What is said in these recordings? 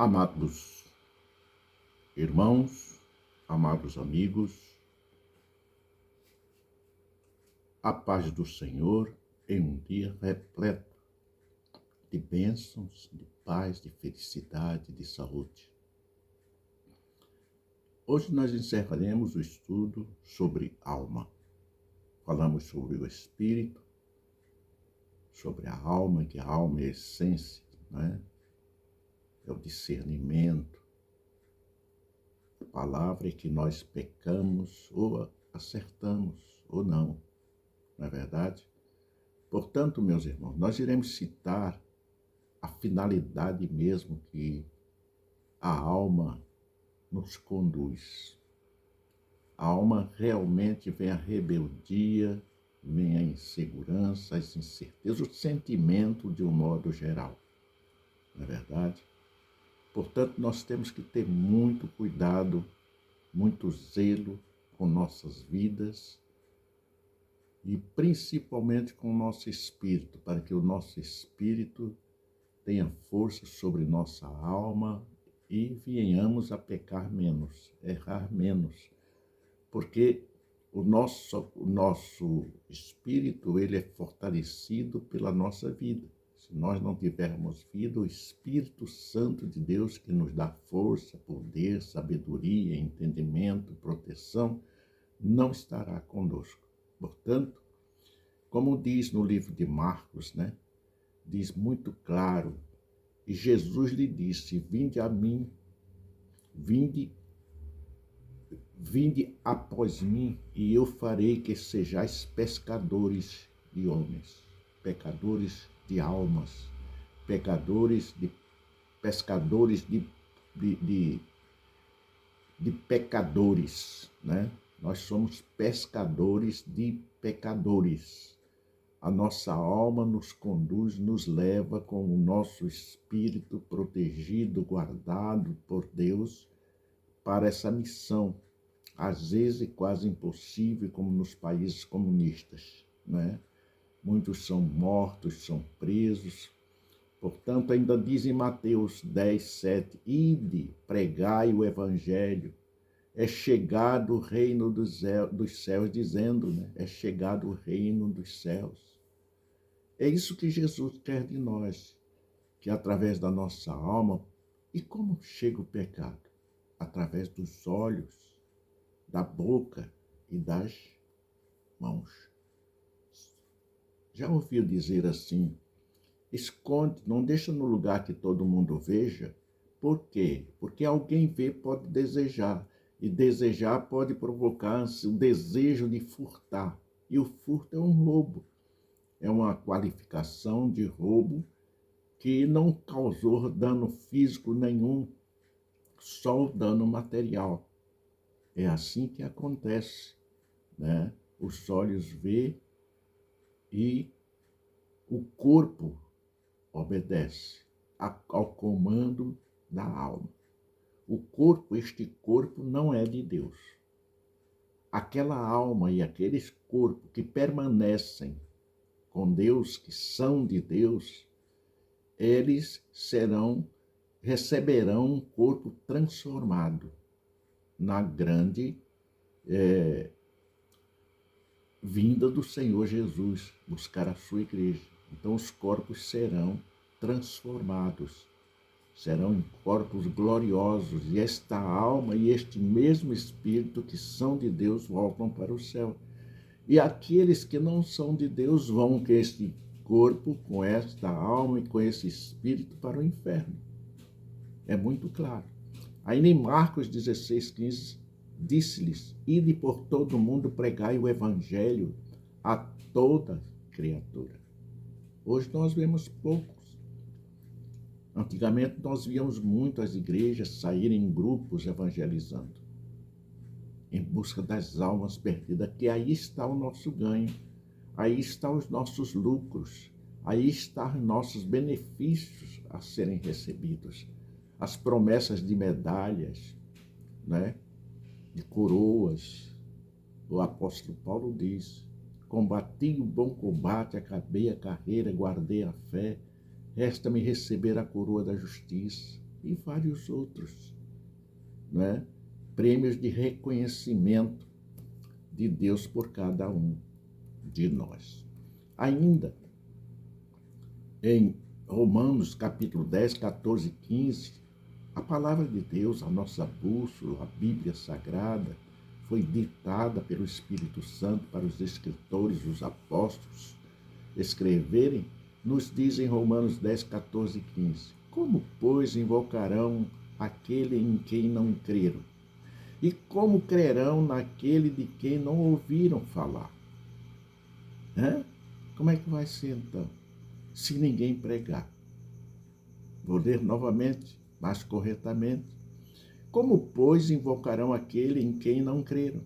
Amados irmãos, amados amigos, a paz do Senhor em um dia repleto de bênçãos, de paz, de felicidade, de saúde. Hoje nós encerraremos o estudo sobre alma. Falamos sobre o espírito, sobre a alma, que a alma é a essência, né? É o discernimento. A palavra é que nós pecamos ou acertamos ou não é verdade? Portanto, meus irmãos, nós iremos citar a finalidade mesmo que a alma nos conduz. A alma realmente vem a rebeldia, vem a insegurança, as incertezas, o sentimento de um modo geral, não é verdade? Portanto, nós temos que ter muito cuidado, muito zelo com nossas vidas, e principalmente com o nosso espírito, para que o nosso espírito tenha força sobre nossa alma e venhamos a pecar menos, errar menos, porque o nosso espírito ele é fortalecido pela nossa vida. Se nós não tivermos vida, o Espírito Santo de Deus, que nos dá força, poder, sabedoria, entendimento, proteção, não estará conosco. Portanto, como diz no livro de Marcos, né? Diz muito claro, e Jesus lhe disse: vinde a mim, vinde após mim, e eu farei que sejais pescadores de homens, pecadores de almas, pescadores de pecadores, né? Nós somos pescadores de pecadores. A nossa alma nos conduz, nos leva com o nosso espírito protegido, guardado por Deus para essa missão, às vezes quase impossível, como nos países comunistas, né? Muitos são mortos, são presos. Portanto, ainda diz em Mateus 10, 7, ide, pregai o evangelho, é chegado o reino dos céus, dizendo, né? É chegado o reino dos céus. É isso que Jesus quer de nós, que através da nossa alma, e como chega o pecado? Através dos olhos, da boca e das mãos. Já ouviu dizer assim, esconde, não deixa no lugar que todo mundo veja. Por quê? Porque alguém vê pode desejar, e desejar pode provocar o desejo de furtar. E o furto é um roubo, é uma qualificação de roubo que não causou dano físico nenhum, só o dano material. É assim que acontece, né? Os olhos vê e o corpo obedece ao comando da alma. O corpo, este corpo não é de Deus. Aquela alma e aqueles corpos que permanecem com Deus, que são de Deus, eles receberão um corpo transformado na grande vinda do Senhor Jesus, buscar a sua igreja. Então os corpos serão transformados, serão corpos gloriosos, e esta alma e este mesmo Espírito que são de Deus voltam para o céu. E aqueles que não são de Deus vão com este corpo, com esta alma e com esse Espírito para o inferno. É muito claro. Aí em Marcos 16, 15, disse-lhes, ide por todo o mundo pregai o evangelho a toda criatura. Hoje nós vemos poucos. Antigamente nós víamos muito as igrejas saírem em grupos evangelizando, em busca das almas perdidas, que aí está o nosso ganho, aí estão os nossos lucros, aí estão os nossos benefícios a serem recebidos, as promessas de medalhas, né? De coroas. O apóstolo Paulo diz, combati o bom combate, acabei a carreira, guardei a fé, resta-me receber a coroa da justiça. e vários outros, né? Prêmios de reconhecimento de Deus por cada um de nós. Ainda em Romanos capítulo 10, 14 e 15, a palavra de Deus, a nossa bússola, a Bíblia Sagrada, foi ditada pelo Espírito Santo para os escritores, os apóstolos, escreverem, nos diz em Romanos 10, 14 e 15, como, pois, invocarão aquele em quem não creram? E como crerão naquele de quem não ouviram falar? Como é que vai ser, então, se ninguém pregar? Vou ler novamente, mais corretamente. Como, pois, invocarão aquele em quem não creram?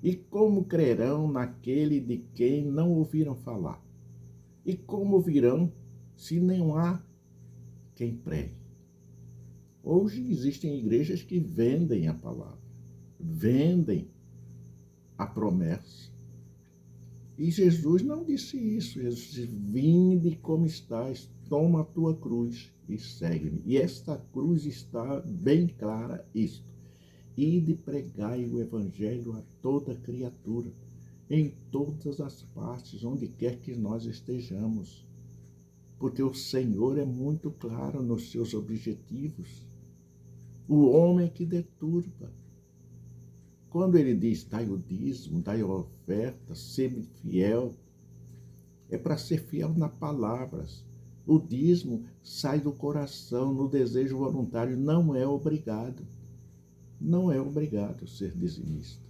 E como crerão naquele de quem não ouviram falar? E como virão se não há quem pregue? Hoje existem igrejas que vendem a palavra, vendem a promessa. E Jesus não disse isso. Jesus disse, vinde como estás, toma a tua cruz e segue-me. E esta cruz está bem clara isto. Ide pregai o evangelho a toda criatura, em todas as partes, onde quer que nós estejamos. Porque o Senhor é muito claro nos seus objetivos. O homem é que deturpa. Quando ele diz, dai o dízimo, dai a oferta, sede fiel, é para ser fiel nas palavras. O dízimo sai do coração, no desejo voluntário, não é obrigado. Não é obrigado ser dizimista.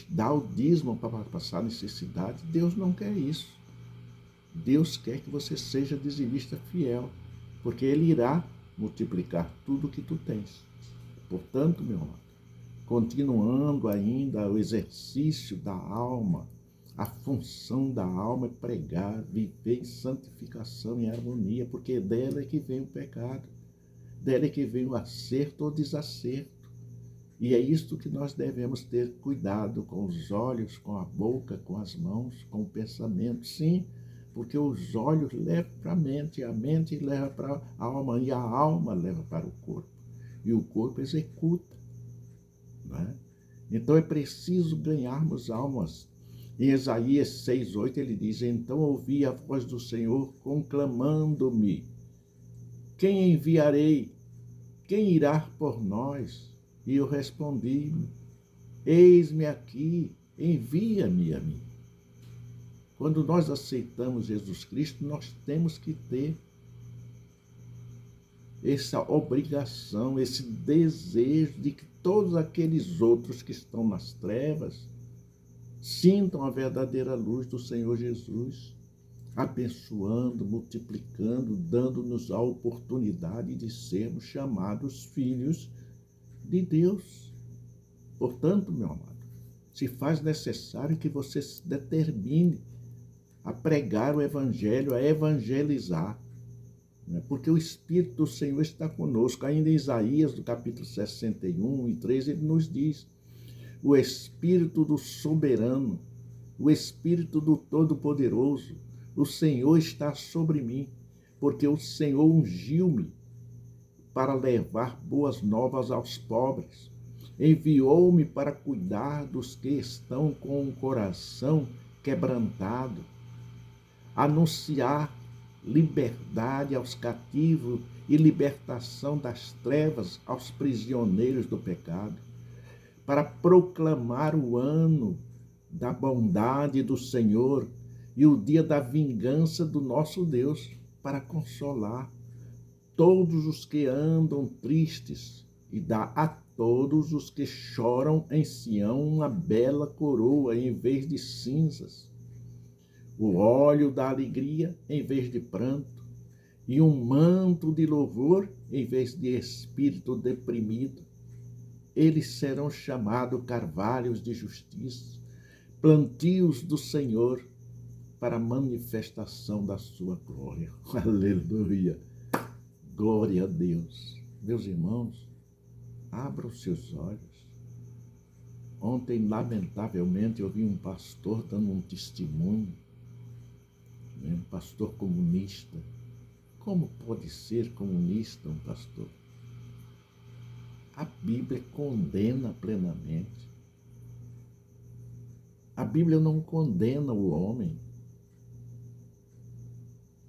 Dar o dízimo para passar necessidade, Deus não quer isso. Deus quer que você seja dizimista fiel, porque Ele irá multiplicar tudo que tu tens. Portanto, meu amado, continuando ainda o exercício da alma, a função da alma é pregar, viver em santificação e harmonia, porque dela é que vem o pecado, dela é que vem o acerto ou desacerto. E é isto que nós devemos ter cuidado com os olhos, com a boca, com as mãos, com o pensamento. Sim, porque os olhos levam para a mente leva para a alma, e a alma leva para o corpo. E o corpo executa. Né? Então é preciso ganharmos almas. Em Isaías 6:8 ele diz, então ouvi a voz do Senhor conclamando-me, quem enviarei? Quem irá por nós? E eu respondi, eis-me aqui, envia-me a mim. Quando nós aceitamos Jesus Cristo, nós temos que ter essa obrigação, esse desejo de que todos aqueles outros que estão nas trevas sintam a verdadeira luz do Senhor Jesus, abençoando, multiplicando, dando-nos a oportunidade de sermos chamados filhos de Deus. Portanto, meu amado, se faz necessário que você se determine a pregar o Evangelho, a evangelizar, porque o Espírito do Senhor está conosco. Ainda em Isaías, do capítulo 61 e 3, ele nos diz, o Espírito do Soberano, o Espírito do Todo-Poderoso, o Senhor está sobre mim, porque o Senhor ungiu-me para levar boas novas aos pobres. Enviou-me para cuidar dos que estão com o coração quebrantado, anunciar liberdade aos cativos e libertação das trevas aos prisioneiros do pecado, para proclamar o ano da bondade do Senhor e o dia da vingança do nosso Deus, para consolar todos os que andam tristes e dar a todos os que choram em Sião uma bela coroa em vez de cinzas, o óleo da alegria em vez de pranto e um manto de louvor em vez de espírito deprimido. Eles serão chamados carvalhos de justiça, plantios do Senhor para a manifestação da sua glória. Aleluia! Glória a Deus. Meus irmãos, abram os seus olhos. Ontem, lamentavelmente, eu vi um pastor dando um testemunho, um pastor comunista, como pode ser comunista um pastor? A Bíblia condena plenamente. A Bíblia não condena o homem.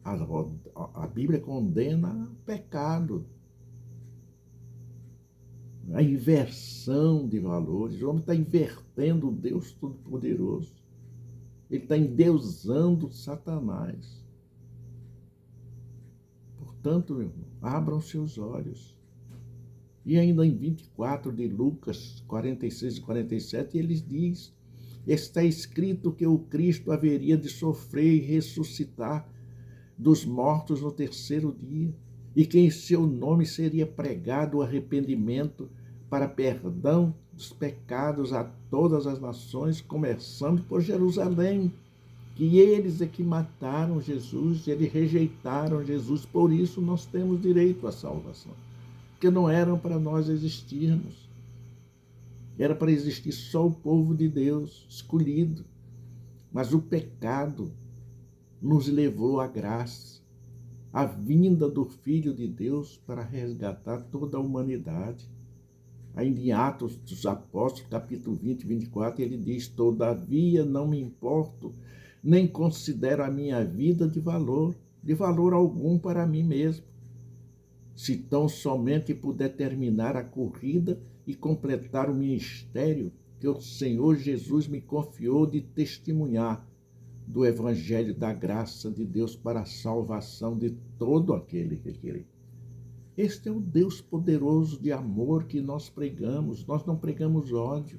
A Bíblia condena o pecado, a inversão de valores. O homem está invertendo o Deus Todo-Poderoso. Ele está endeusando Satanás. Portanto, meu irmão, abram seus olhos. E ainda em 24 de Lucas 46 e 47, ele diz: está escrito que o Cristo haveria de sofrer e ressuscitar dos mortos no terceiro dia, e que em seu nome seria pregado o arrependimento para perdão dos pecados a todas as nações, começando por Jerusalém. Que eles é que mataram Jesus, eles rejeitaram Jesus, por isso nós temos direito à salvação. Porque não eram para nós existirmos. Era para existir só o povo de Deus, escolhido. Mas o pecado nos levou à graça, à vinda do Filho de Deus para resgatar toda a humanidade. Ainda em Atos dos Apóstolos, capítulo 20, 24, ele diz: todavia não me importo, nem considero a minha vida de valor algum para mim mesmo, se tão somente puder terminar a corrida e completar o ministério que o Senhor Jesus me confiou de testemunhar do Evangelho da graça de Deus para a salvação de todo aquele que crê. Este é o Deus poderoso de amor que nós pregamos. Nós não pregamos ódio,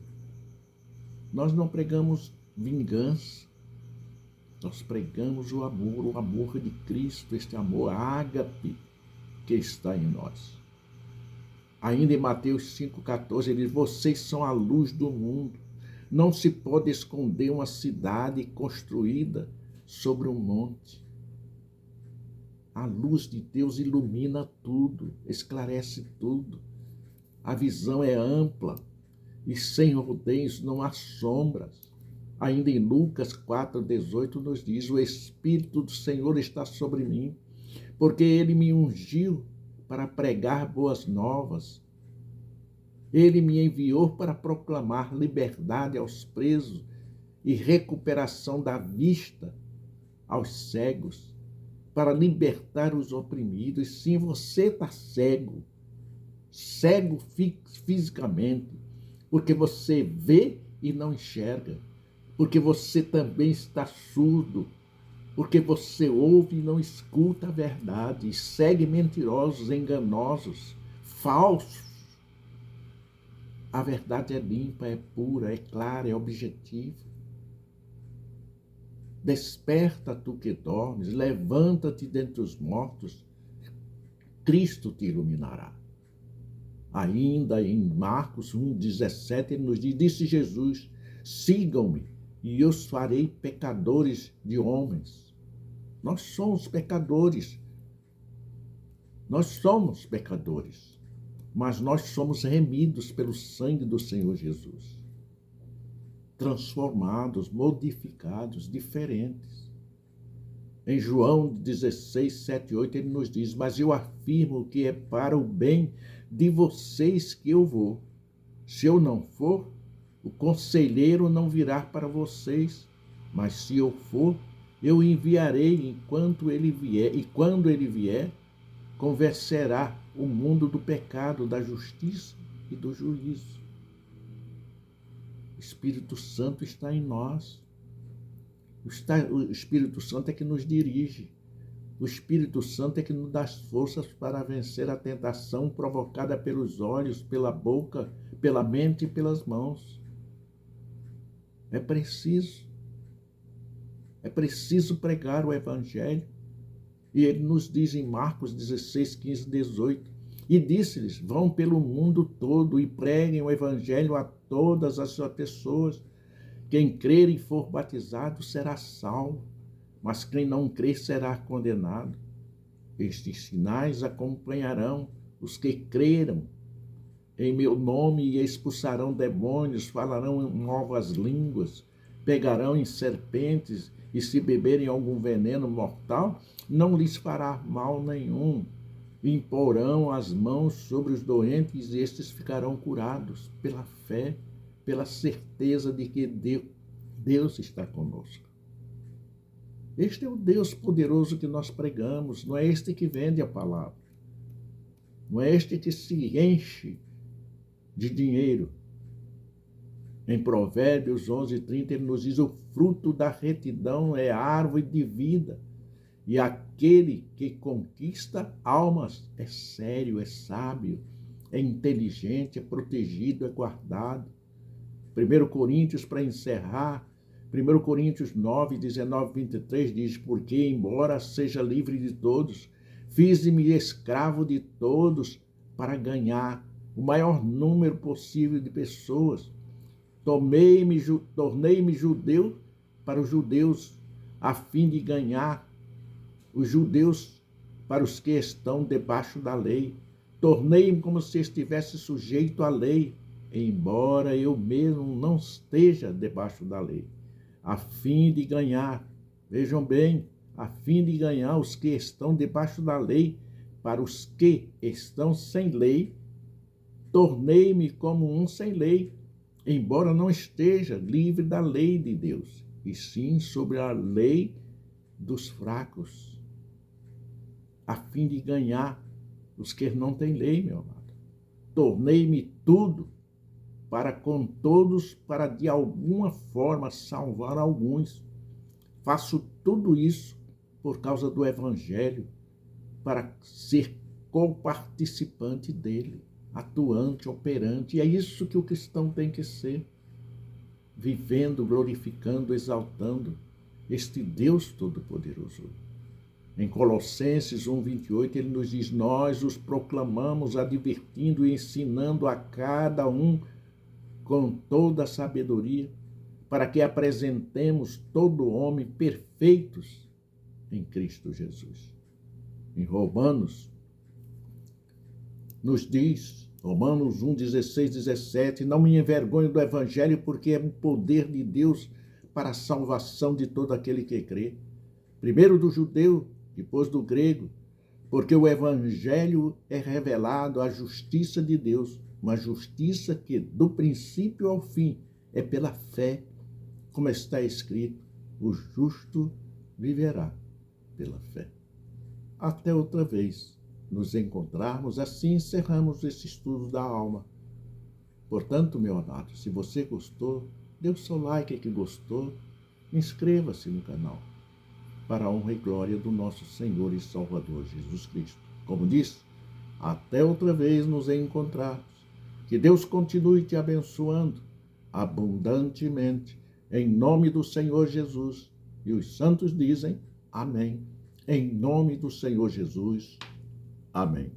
nós não pregamos vingança, nós pregamos o amor de Cristo, este amor ágape que está em nós. Ainda em Mateus 5,14, ele diz: vocês são a luz do mundo. Não se pode esconder uma cidade construída sobre um monte. A luz de Deus ilumina tudo, esclarece tudo. A visão é ampla e sem rodeios não há sombras. Ainda em Lucas 4,18 nos diz: o Espírito do Senhor está sobre mim, porque ele me ungiu para pregar boas novas. Ele me enviou para proclamar liberdade aos presos e recuperação da vista aos cegos, para libertar os oprimidos. Sim, você está cego, cego fisicamente, porque você vê e não enxerga, porque você também está surdo, porque você ouve e não escuta a verdade, e segue mentirosos, enganosos, falsos. A verdade é limpa, é pura, é clara, é objetiva. Desperta tu que dormes, levanta-te dentre os mortos, Cristo te iluminará. Ainda em Marcos 1,17, ele nos diz: disse Jesus: sigam-me e eu os farei pecadores de homens. Nós somos pecadores. Nós somos pecadores. Mas nós somos remidos pelo sangue do Senhor Jesus. Transformados, modificados, diferentes. Em João 16, 7, 8, ele nos diz: mas eu afirmo que é para o bem de vocês que eu vou. Se eu não for, o conselheiro não virá para vocês, mas se eu for, eu enviarei enquanto ele vier, e quando ele vier, convencerá o mundo do pecado, da justiça e do juízo. O Espírito Santo está em nós. O Espírito Santo é que nos dirige. O Espírito Santo é que nos dá forças para vencer a tentação provocada pelos olhos, pela boca, pela mente e pelas mãos. É preciso pregar o Evangelho. E ele nos diz em Marcos 16, 15, 18, e disse-lhes: vão pelo mundo todo e preguem o Evangelho a todas as pessoas. Quem crer e for batizado será salvo, mas quem não crer será condenado. Estes sinais acompanharão os que creram em meu nome e expulsarão demônios, falarão em novas línguas, pegarão em serpentes, e se beberem algum veneno mortal, não lhes fará mal nenhum. Imporão as mãos sobre os doentes e estes ficarão curados pela fé, pela certeza de que Deus está conosco. Este é o Deus poderoso que nós pregamos, não é este que vende a palavra, não é este que se enche de dinheiro. Em Provérbios 11:30, ele nos diz: o fruto da retidão é árvore de vida, e aquele que conquista almas é sério, é sábio, é inteligente, é protegido, é guardado. 1 Coríntios, para encerrar, 1 Coríntios 9:19-23 diz: porque, embora seja livre de todos, fiz-me escravo de todos para ganhar o maior número possível de pessoas. Tornei-me judeu para os judeus, a fim de ganhar os judeus para os que estão debaixo da lei. Tornei-me como se estivesse sujeito à lei, embora eu mesmo não esteja debaixo da lei, a fim de ganhar, vejam bem, a fim de ganhar os que estão debaixo da lei. Para os que estão sem lei, tornei-me como um sem lei, embora não esteja livre da lei de Deus, e sim sobre a lei dos fracos, a fim de ganhar os que não têm lei, meu amado. Tornei-me tudo para com todos, para de alguma forma salvar alguns. Faço tudo isso por causa do Evangelho, para ser coparticipante dele, atuante, operante. E é isso que o cristão tem que ser, vivendo, glorificando, exaltando este Deus Todo-Poderoso. Em Colossenses 1:28, ele nos diz: nós os proclamamos, advertindo e ensinando a cada um com toda a sabedoria, para que apresentemos todo homem perfeitos em Cristo Jesus. Em Romanos, nos diz, Romanos 1:16-17, não me envergonho do Evangelho, porque é o poder de Deus para a salvação de todo aquele que crê. Primeiro do judeu, depois do grego, porque o Evangelho é revelado a justiça de Deus, uma justiça que, do princípio ao fim, é pela fé, como está escrito: o justo viverá pela fé. Até outra vez nos encontrarmos, assim encerramos esse estudo da alma. Portanto, meu amado, se você gostou, dê o seu like que gostou, inscreva-se no canal, para a honra e glória do nosso Senhor e Salvador Jesus Cristo. Como disse, até outra vez nos encontrarmos. Que Deus continue te abençoando abundantemente, em nome do Senhor Jesus. E os santos dizem amém. Em nome do Senhor Jesus. Amém.